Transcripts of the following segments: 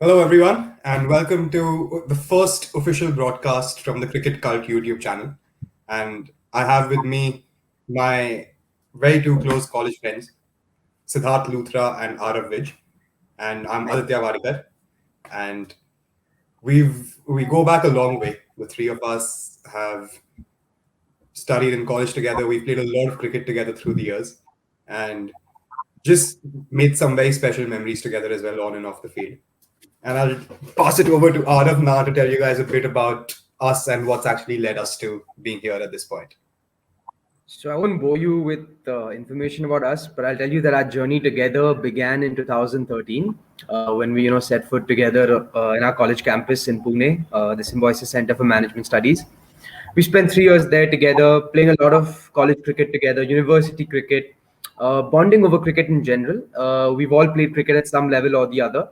Hello, everyone, and welcome to the first official broadcast from the Cricket Cult YouTube channel. And I have with me my very two close college friends, Siddharth Luthra and Arav Vij. And I'm Aditya Vadikar. And we go back a long way. The three of us have studied in college together. We've played a lot of cricket together through the years. And just made some very special memories together as well on and off the field. And I'll pass it over to Arav now to tell you guys a bit about us and what's actually led us to being here at this point. So I won't bore you with information about us, but I'll tell you that our journey together began in 2013 when we, set foot together in our college campus in Pune, the Symbiosis Center for Management Studies. We spent 3 years there together, playing a lot of college cricket together, university cricket, bonding over cricket in general. We've all played cricket at some level or the other.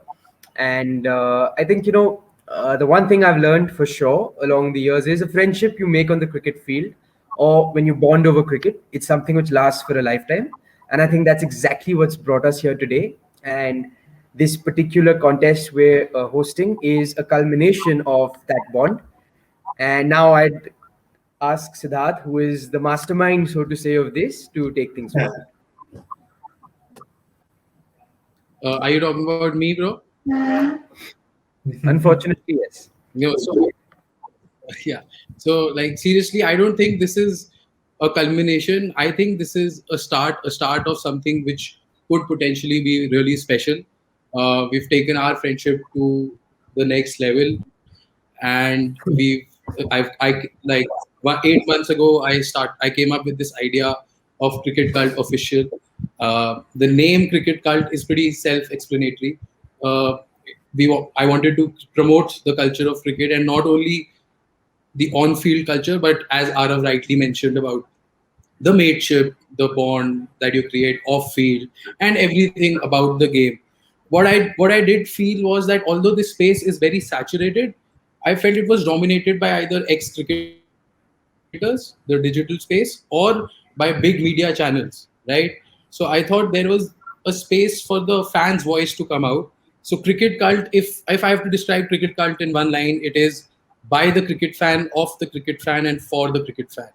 And I think, the one thing I've learned for sure along the years is a friendship you make on the cricket field or when you bond over cricket, it's something which lasts for a lifetime. And I think that's exactly what's brought us here today. And this particular contest we're hosting is a culmination of that bond. And now I'd ask Siddharth, who is the mastermind, so to say, of this, to take things forward. Are you talking about me, bro? Unfortunately, yes. No, so yeah. So, like, seriously, I don't think this is a culmination. I think this is a start of something which could potentially be really special. We've taken our friendship to the next level, and I like 8 months ago, I came up with this idea of Cricket Cult Official. The name Cricket Cult is pretty self-explanatory. I wanted to promote the culture of cricket, and not only the on-field culture, but as Arav rightly mentioned about the mateship, the bond that you create off-field, and everything about the game. What I did feel was that although this space is very saturated, I felt it was dominated by either ex-cricketers, the digital space, or by big media channels, right? So I thought there was a space for the fans' voice to come out. So Cricket Cult, if I have to describe Cricket Cult in one line, it is by the cricket fan, of the cricket fan, and for the cricket fan.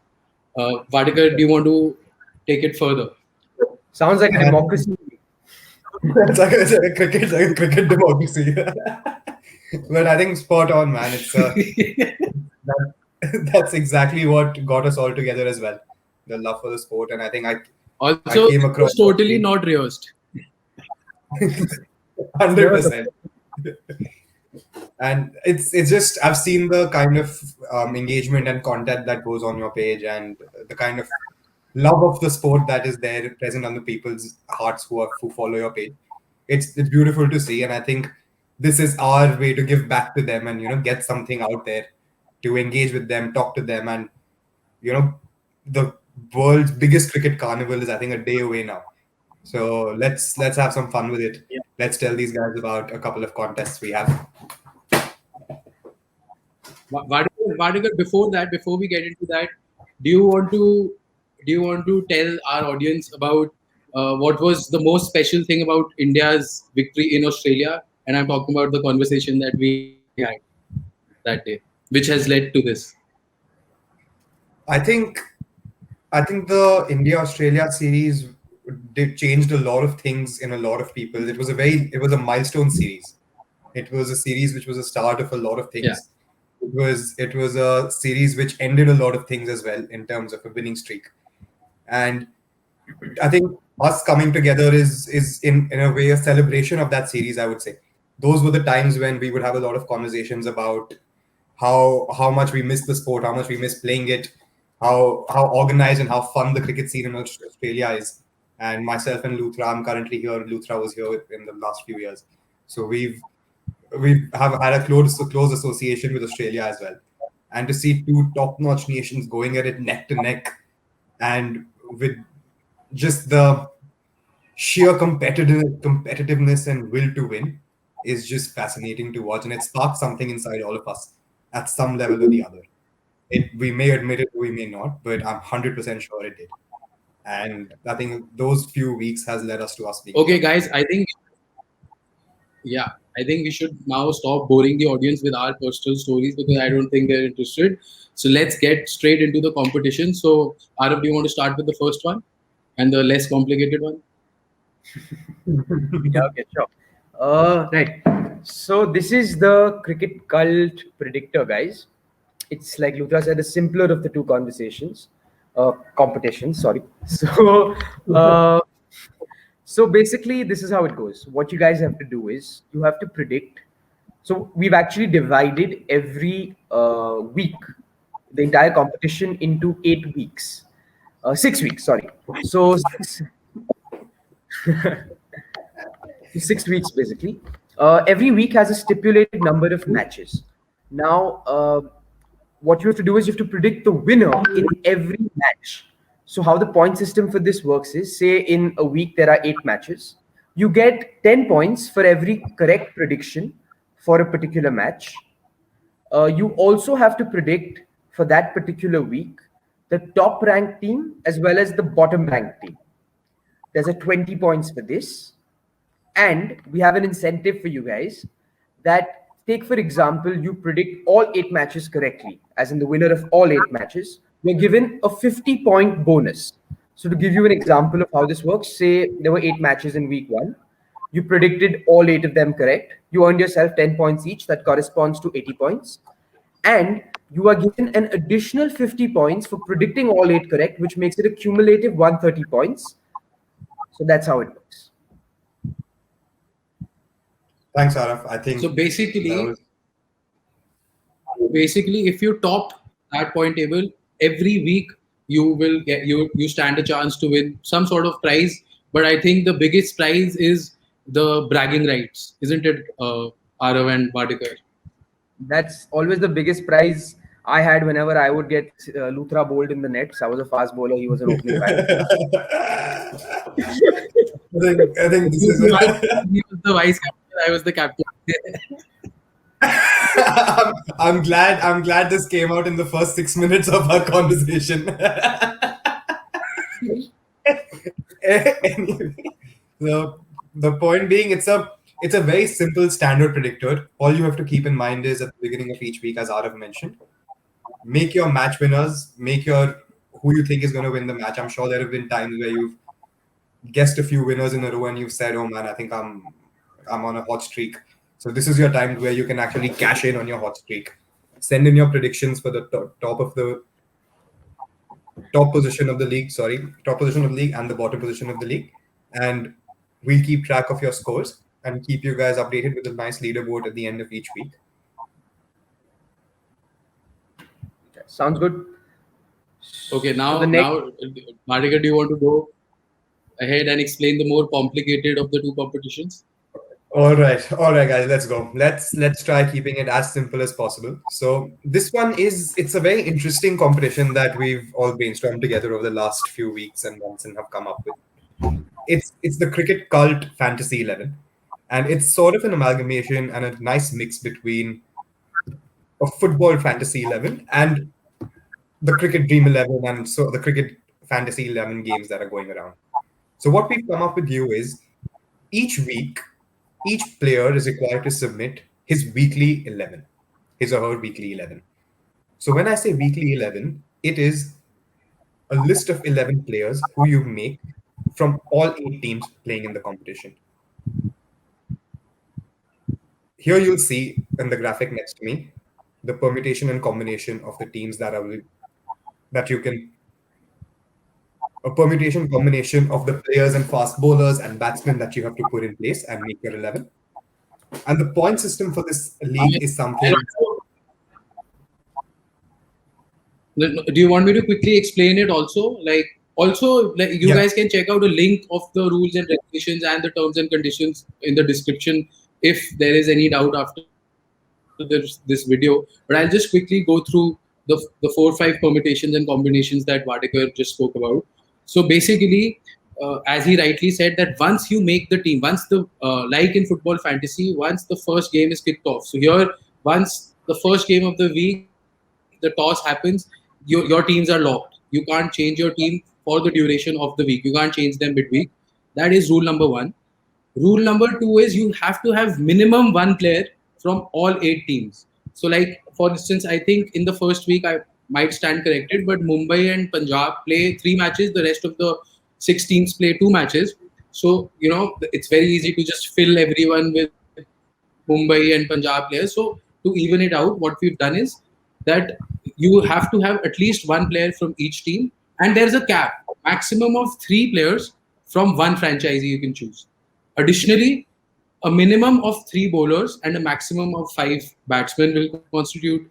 Vadikar, do you want to take it further? Sounds like a democracy. It's like a cricket democracy. But I think spot on, man. That's exactly what got us all together as well. The love for the sport. And I think I Also, came it across was totally not rehearsed. 100%. And it's just I've seen the kind of engagement and content that goes on your page, and the kind of love of the sport that is there present on the people's hearts who follow your page. It's beautiful to see, and I think this is our way to give back to them and get something out there, to engage with them, talk to them, and the world's biggest cricket carnival is, I think, a day away now. So let's have some fun with it. Yeah. Let's tell these guys about a couple of contests we have. Vadikar, before we get into that, do you want to tell our audience about what was the most special thing about India's victory in Australia? And I'm talking about the conversation that we had that day, which has led to this. I think the India Australia series changed a lot of things in a lot of people. It was a milestone series. It was a series which was a start of a lot of things. Yeah. It was a series which ended a lot of things as well in terms of a winning streak. And I think us coming together is in a way a celebration of that series, I would say. Those were the times when we would have a lot of conversations about how much we miss the sport, how much we miss playing it, how organized and how fun the cricket scene in Australia is. And myself and Luthra, I'm currently here. Luthra was here in the last few years. So we have had a close association with Australia as well. And to see two top-notch nations going at it neck to neck, and with just the sheer competitiveness and will to win, is just fascinating to watch, and it sparks something inside all of us at some level or the other. We may admit it, we may not, but I'm 100% sure it did. And I think those few weeks has led us to us being Okay, guys, I think, yeah. I think we should now stop boring the audience with our personal stories because I don't think they're interested. So let's get straight into the competition. So, Arav, do you want to start with the first one and the less complicated one? Yeah, okay, sure. Right. So this is the cricket cult predictor, guys. It's like Luthra said, the simpler of the two competitions. Sorry. Uh, so basically, this is how it goes. What you guys have to do is you have to predict. So we've actually divided every week, the entire competition into 8 weeks, 6 weeks. Sorry. So 6 weeks basically. Every week has a stipulated number of matches. Now, what you have to do is you have to predict the winner in every match. So, how the point system for this works is, say in a week there are 8 matches, you get 10 points for every correct prediction for a particular match. You also have to predict for that particular week the top ranked team as well as the bottom ranked team. There's a 20 points for this. And we have an incentive for you guys that, take for example, you predict all 8 matches correctly, as in the winner of all 8 matches, you're given a 50-point bonus. So to give you an example of how this works, say there were 8 matches in week one, you predicted all 8 of them correct, you earned yourself 10 points each, that corresponds to 80 points. And you are given an additional 50 points for predicting all 8 correct, which makes it a cumulative 130 points. So that's how it works. Thanks, Araf. I think So that basically, was if you top that point table every week, you will get you stand a chance to win some sort of prize. But I think the biggest prize is the bragging rights, isn't it, Arav and Badikar? That's always the biggest prize I had whenever I would get Luthra bowled in the nets. I was a fast bowler, he was an opening batsman. I think this is. He was the vice captain, I was the captain. I'm glad this came out in the first 6 minutes of our conversation. Anyway, the point being, it's a very simple standard predictor. All you have to keep in mind is at the beginning of each week, as Arav mentioned, make your match winners, make your who you think is going to win the match. I'm sure there have been times where you've guessed a few winners in a row and you've said, "Oh man, I think I'm on a hot streak." So this is your time where you can actually cash in on your hot streak. Send in your predictions for the top position of the league. Sorry, top position of the league and the bottom position of the league, and we'll keep track of your scores and keep you guys updated with a nice leaderboard at the end of each week. Sounds good. Okay, So the next, Badikar, do you want to go ahead and explain the more complicated of the two competitions? All right, guys, let's go. Let's try keeping it as simple as possible. So this one it's a very interesting competition that we've all brainstormed together over the last few weeks and months and have come up with. It's the cricket cult Fantasy 11, and it's sort of an amalgamation and a nice mix between a football Fantasy 11 and the cricket Dream 11 and so the cricket Fantasy 11 games that are going around. So what we've come up with you is each week, each player is required to submit his weekly 11, his or her weekly 11. So when I say weekly 11, it is a list of 11 players who you make from all 8 teams playing in the competition. Here you'll see in the graphic next to me the permutation and combination of the teams that you can a permutation combination of the players and fast bowlers and batsmen that you have to put in place and make your 11. And the point system for this league is something. Do you want me to quickly explain it also? You guys can check out a link of the rules and regulations and the terms and conditions in the description if there is any doubt after this video. But I'll just quickly go through the 4 or 5 permutations and combinations that Badikar just spoke about. So basically, as he rightly said, that once you make the team, once the like in football fantasy, once the first game is kicked off. So here, once the first game of the week, the toss happens, your teams are locked. You can't change your team for the duration of the week. You can't change them midweek. That is rule number 1. Rule number two is you have to have minimum one player from all 8 teams. So, like for instance, I think in the first week I might stand corrected, but Mumbai and Punjab play 3 matches. The rest of the 6 teams play 2 matches. So it's very easy to just fill everyone with Mumbai and Punjab players. So to even it out, what we've done is that you have to have at least one player from each team, and there's a cap, maximum of 3 players from one franchisee you can choose. Additionally, a minimum of 3 bowlers and a maximum of 5 batsmen will constitute.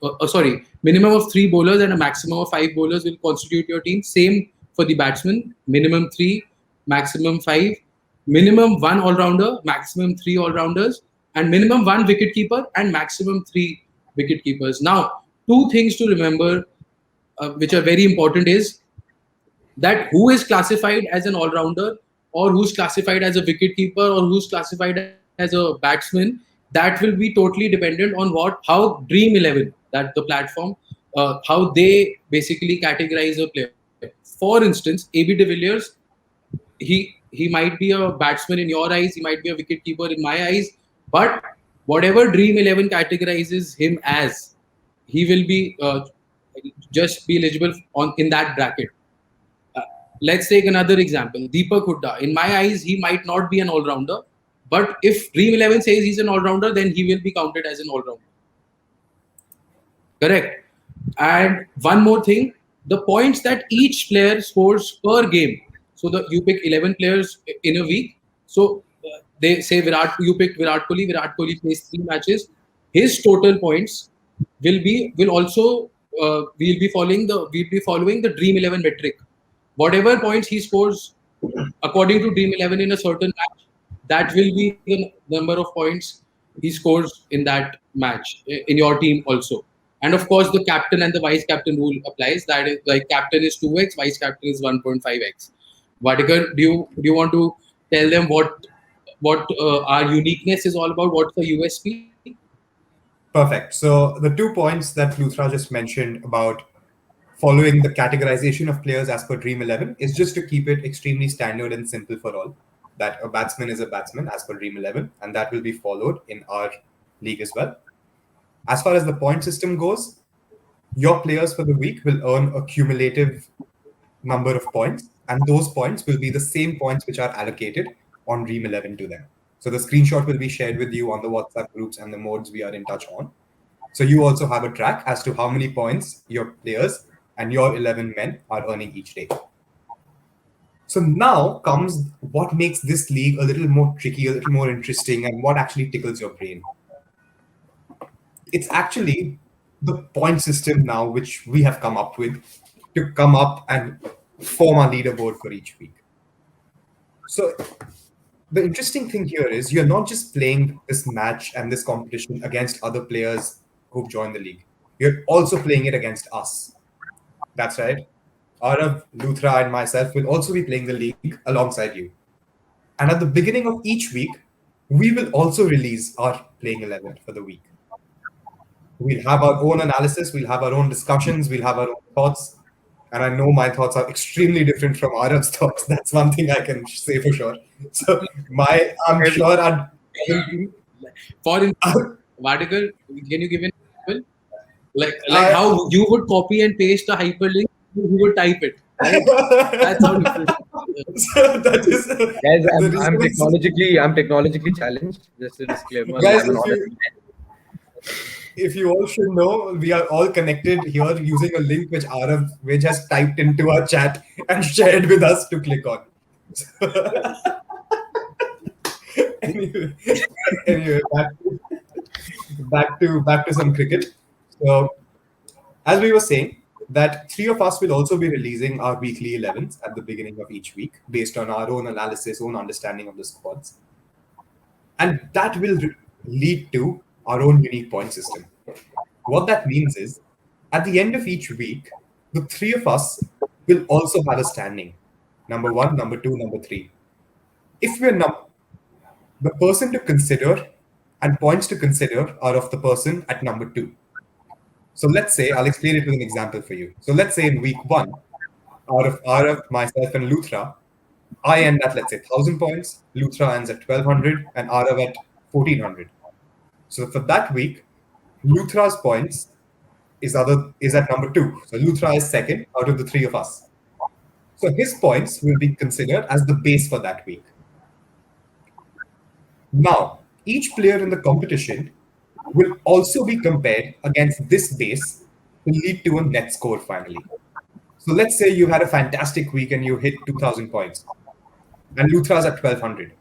Minimum of 3 bowlers and a maximum of 5 bowlers will constitute your team. Same for the batsmen, minimum three, maximum five, minimum one all rounder, maximum 3 all rounders, and minimum one wicket keeper and maximum 3 wicket keepers. Now, 2 things to remember, which are very important, is that who is classified as an all-rounder, or who's classified as a wicket keeper, or who's classified as a batsman, that will be totally dependent on how Dream 11, that the platform, how they basically categorize a player. For instance, AB de Villiers, he might be a batsman in your eyes, he might be a wicket keeper in my eyes, but whatever Dream 11 categorizes him as, he will be just be eligible on in that bracket. Let's take another example. Deepak Hooda. In my eyes, he might not be an all-rounder, but if Dream 11 says he's an all-rounder, then he will be counted as an all-rounder. Correct. And one more thing, the points that each player scores per game. So you pick 11 players in a week. So they say you pick Virat Kohli. Virat Kohli plays 3 matches. His total points we'll be following the Dream 11 metric. Whatever points he scores according to Dream 11 in a certain match, that will be the number of points he scores in that match in your team also. And of course, the captain and the vice captain rule applies. That is, like, captain is 2x, vice captain is 1.5x. Vadikar, do you want to tell them what our uniqueness is all about? What's the USP? Perfect. So the 2 points that Luthra just mentioned about following the categorization of players as per Dream 11 is just to keep it extremely standard and simple for all. That a batsman is a batsman as per Dream 11, and that will be followed in our league as well. As far as the point system goes, your players for the week will earn a cumulative number of points, and those points will be the same points which are allocated on Dream 11 to them. So the screenshot will be shared with you on the WhatsApp groups and the modes we are in touch on. So you also have a track as to how many points your players and your 11 men are earning each day. So now comes what makes this league a little more tricky, a little more interesting, and what actually tickles your brain. It's actually the point system now which we have come up with to come up and form our leaderboard for each week. So the interesting thing here is you're not just playing this match and this competition against other players who've joined the league. You're also playing it against us. That's right. Arav, Luthra, and myself will also be playing the league alongside you. And at the beginning of each week, we will also release our playing 11 for the week. We'll have our own analysis, we'll have our own discussions, we'll have our own thoughts. And I know my thoughts are extremely different from Arav's thoughts. That's one thing I can say for sure. So I'm sure I'd... For instance, Vadikar, can you give an example? Like how you would copy and paste a hyperlink, you would type it. Right? That's how different. So that is, Guys, I'm technologically challenged. Just a disclaimer. Guys, if you all should know, we are all connected here using a link which Arav has typed into our chat and shared with us to click on. anyway, back to some cricket. So, as we were saying, that 3 of us will also be releasing our weekly 11s at the beginning of each week based on our own analysis, own understanding of the squads. And that will lead to our own unique point system. What that means is, at the end of each week, the 3 of us will also have a standing. Number 1, number 2, number 3. If we're the person to consider and points to consider are of the person at number 2. So let's say, I'll explain it with an example for you. So let's say in week 1, out of Arav, myself, and Luthra, I end at, let's say, 1,000 points, Luthra ends at 1,200, and Arav at 1,400. So for that week, Luthra's points is at number two. So Luthra is second out of the three of us. So his points will be considered as the base for that week. Now, each player in the competition will also be compared against this base to lead to a net score finally. So let's say you had a fantastic week and you hit 2,000 points, and Luthra's at 1,200.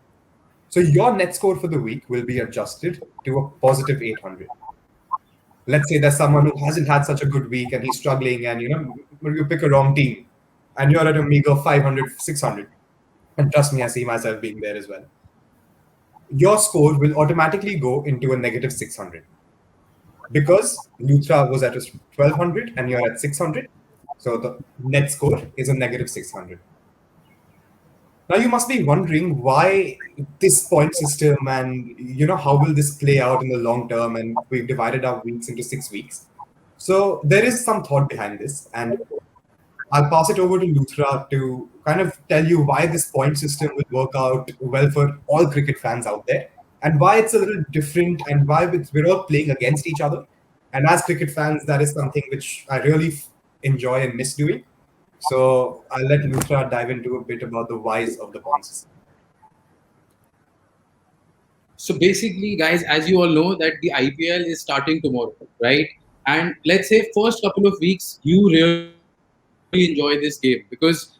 So your net score for the week will be adjusted to a positive 800. Let's say there's someone who hasn't had such a good week and he's struggling, and you pick a wrong team and you're at a meager 500, 600. And trust me, I see myself being there as well. Your score will automatically go into a negative 600 because Luthra was at 1,200 and you're at 600. So the net score is a negative 600. Now you must be wondering why this point system, and how will this play out in the long term, and we've divided our weeks into 6 weeks. So there is some thought behind this, and I'll pass it over to Luthra to kind of tell you why this point system will work out well for all cricket fans out there, and why it's a little different, and why we're all playing against each other. And as cricket fans, that is something which I really enjoy and miss doing. So I'll let Luthra dive into a bit about the whys of the point system. So basically, guys, as you all know, that the IPL is starting tomorrow, right? And let's say first couple of weeks, you really enjoy this game because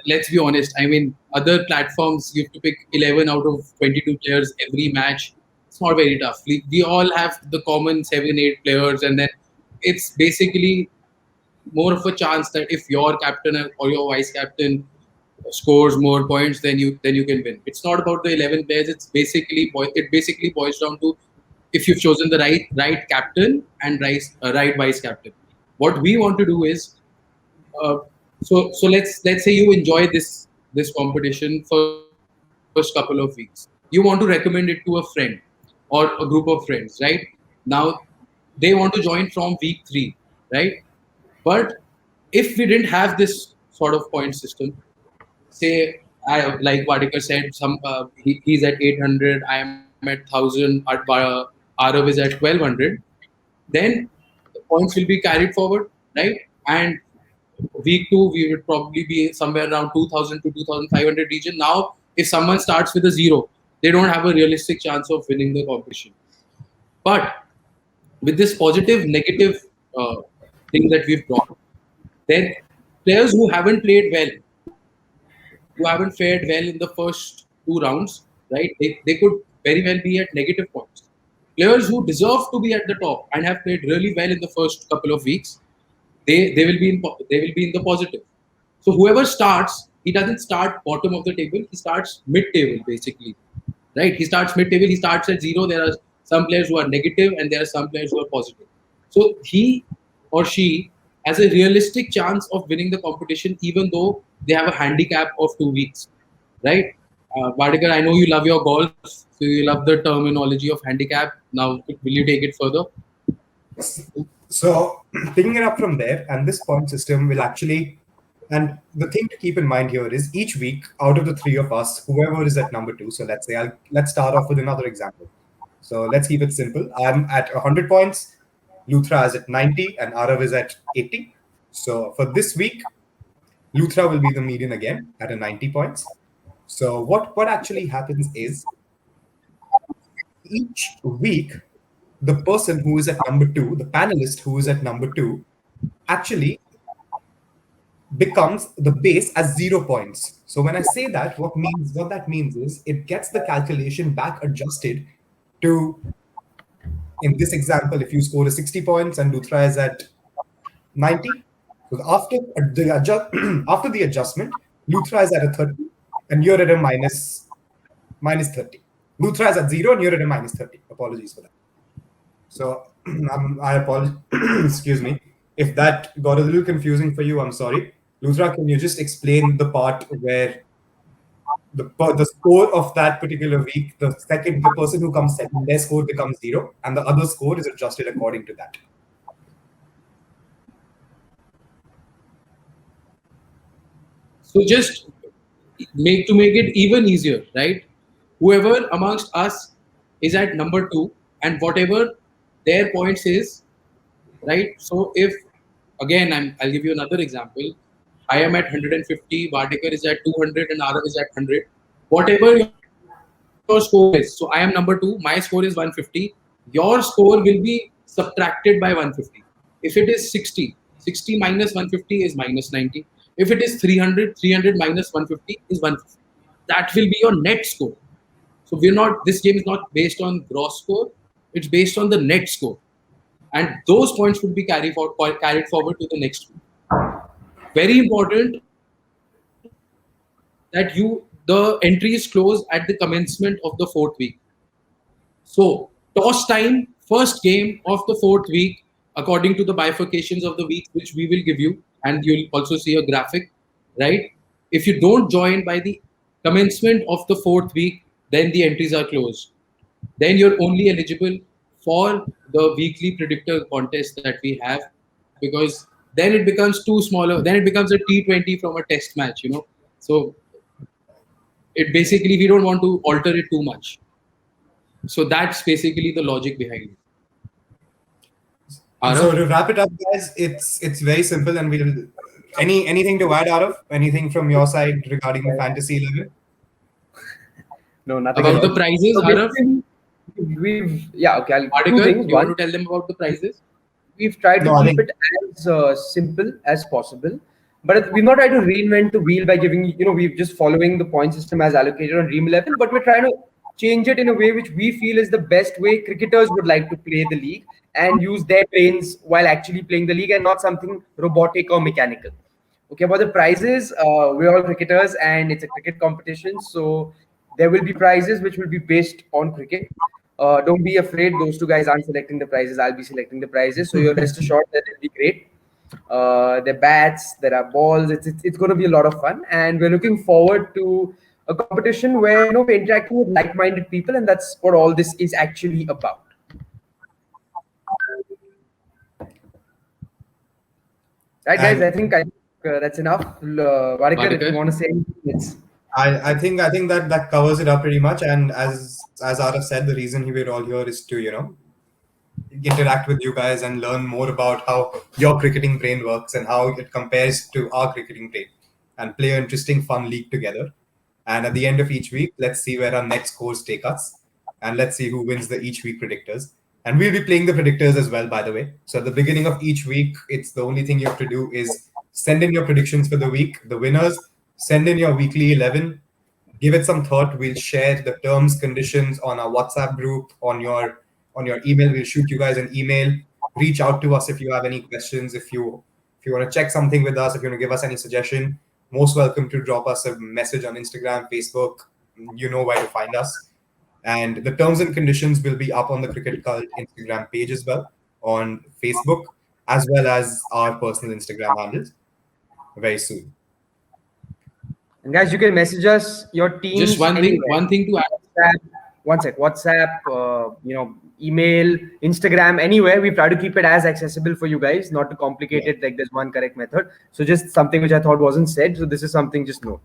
let's be honest, I mean, other platforms, you have to pick 11 out of 22 players every match. It's not very tough. We all have the common 7, 8 players, and then it's basically more of a chance that if your captain or your vice captain scores more points, then you can win. It's not about the 11 players. It basically boils down to if you've chosen the right captain and right vice captain. What we want to do is uh, so let's say you enjoy this competition first couple of weeks. You want to recommend it to a friend or a group of friends, right? Now they want to join from week 3, right? But if we didn't have this sort of point system, say like Vadikar said, he's at 800, I am at 1,000, Arav is at 1,200, then the points will be carried forward, right? And week 2 we would probably be somewhere around 2,000 to 2,500 region. Now if someone starts with a 0, they don't have a realistic chance of winning the competition. But with this positive negative uh, thing that we've brought, then players who haven't played well, who haven't fared well in the first 2 rounds, right? They could very well be at negative points. Players who deserve to be at the top and have played really well in the first couple of weeks, they will be in the positive. So whoever starts, he doesn't start bottom of the table. He starts mid table basically, right? He starts mid table. He starts at 0. There are some players who are negative and there are some players who are positive. So he or she has a realistic chance of winning the competition, even though they have a handicap of 2 weeks, right? Vadikar, I know you love your golf, so you love the terminology of handicap. Now, will you take it further? So picking it up from there, and this point system will actually, and the thing to keep in mind here is each week out of the three of us, whoever is at number two. So let's start off with another example. So let's keep it simple. I'm at 100 points, Luthra is at 90, and Arav is at 80. So for this week, Luthra will be the median again at a 90 points. So what actually happens is each week, the person who is at number two, the panelist who is at number two, actually becomes the base as 0 points. So when I say that, what that means is it gets the calculation back adjusted to, in this example, if you score a 60 points and Luthra is at 90, so after after the adjustment, Luthra is at a 30 and you're at a minus 30. Luthra is at 0 and you're at a minus 30. Apologies for that. So I apologize. Excuse me. If that got a little confusing for you, I'm sorry. Luthra, can you just explain the part where the score of that particular week, the person who comes second, their score becomes 0, and the other score is adjusted according to that. So just make it even easier, right? Whoever amongst us is at number two, and whatever their points is, right? So if again, I'll give you another example. I am at 150, Vardekar is at 200, and Arav is at 100. Whatever your score is, so I am number two, my score is 150. Your score will be subtracted by 150. If it is 60, 60 minus 150 is minus 90. If it is 300, 300 minus 150 is 150. That will be your net score. So we're not. This game is not based on gross score. It's based on the net score, and those points would be carried forward to the next week. Very important that the entry is closed at the commencement of the fourth week. So toss time, first game of the fourth week, according to the bifurcations of the week, which we will give you, and you'll also see a graphic, right? If you don't join by the commencement of the fourth week, then the entries are closed. Then you're only eligible for the weekly predictor contest that we have, because then it becomes too smaller. Then it becomes a T20 from a test match. So it basically, we don't want to alter it too much. So that's basically the logic behind it. So Arav? to wrap it up, guys, it's very simple, and we'll anything to add, Arav? Anything from your side regarding Fantasy 11? No, nothing About at the all. prizes, So Arav? basically, yeah, okay. Two Vardekar, things. you want One, to tell them about the prizes? we've tried to No, I keep think it as simple as possible, but we've not tried to reinvent the wheel by giving, we've just following the point system as allocated on Dream 11, but we're trying to change it in a way which we feel is the best way cricketers would like to play the league and use their brains while actually playing the league, and not something robotic or mechanical. Okay, about the prizes, we're all cricketers and it's a cricket competition, so there will be prizes which will be based on cricket. Don't be afraid; those two guys aren't selecting the prizes. I'll be selecting the prizes, so you're rest assured that it'll be great. There are bats, there are balls. It's going to be a lot of fun, and we're looking forward to a competition where we're interacting with like-minded people, and that's what all this is actually about. Right, guys? I and think that's enough. Varikar, if you Vardekar? want to say anything, it's I think that covers it up pretty much. And as Arav said, the reason we're all here is to interact with you guys and learn more about how your cricketing brain works and how it compares to our cricketing brain, and play an interesting, fun league together. And at the end of each week, let's see where our net scores take us, and let's see who wins the each week predictors. And we'll be playing the predictors as well, by the way. So at the beginning of each week, it's the only thing you have to do is send in your predictions for the week. The winners, send in your weekly 11, give it some thought. We'll share the terms, conditions on our WhatsApp group, on your email. We'll shoot you guys an email. Reach out to us if you have any questions. If you want to check something with us, if you want to give us any suggestion, most welcome to drop us a message on Instagram, Facebook. You know where to find us. And the terms and conditions will be up on the Cricket Cult Instagram page as well, on Facebook, as well as our personal Instagram handles very soon. and guys, you can message us your Just teams anywhere. one thing to add. WhatsApp, one sec, WhatsApp, email, Instagram, anywhere. We try to keep it as accessible for you guys, not to complicate Yeah. it like there's one correct method. So just something which I thought wasn't said. So this is something just note.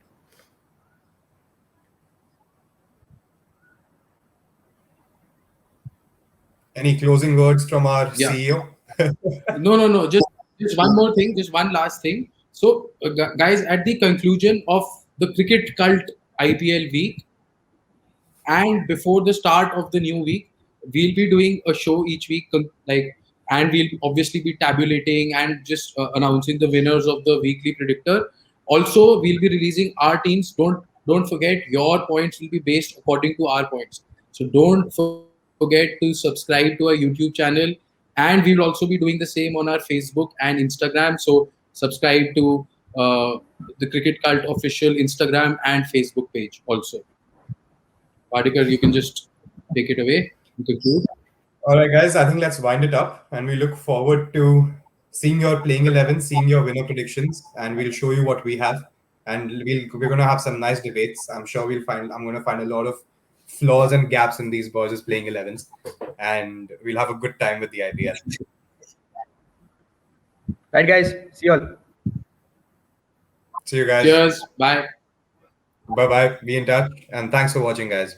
Any closing words from our Yeah. CEO? No. Just one more thing. Just one last thing. So, guys, at the conclusion of the cricket cult IPL week, and before the start of the new week, we'll be doing a show each week, and we'll obviously be tabulating and just announcing the winners of the weekly predictor. Also, we'll be releasing our teams. Don't forget, your points will be based according to our points. So don't forget to subscribe to our YouTube channel, and we will also be doing the same on our Facebook and Instagram. So subscribe to the Cricket Cult official Instagram and Facebook page also. Particle, you can just take it away and conclude. All right, guys, I think let's wind it up. And we look forward to seeing your playing 11, seeing your winner predictions, and we'll show you what we have. And we're going to have some nice debates. I'm going to find a lot of flaws and gaps in these boys' playing 11s. And we'll have a good time with the IPL. Right, guys. See you all. See you guys. Cheers. Bye. Bye bye. Be in touch. And thanks for watching, guys.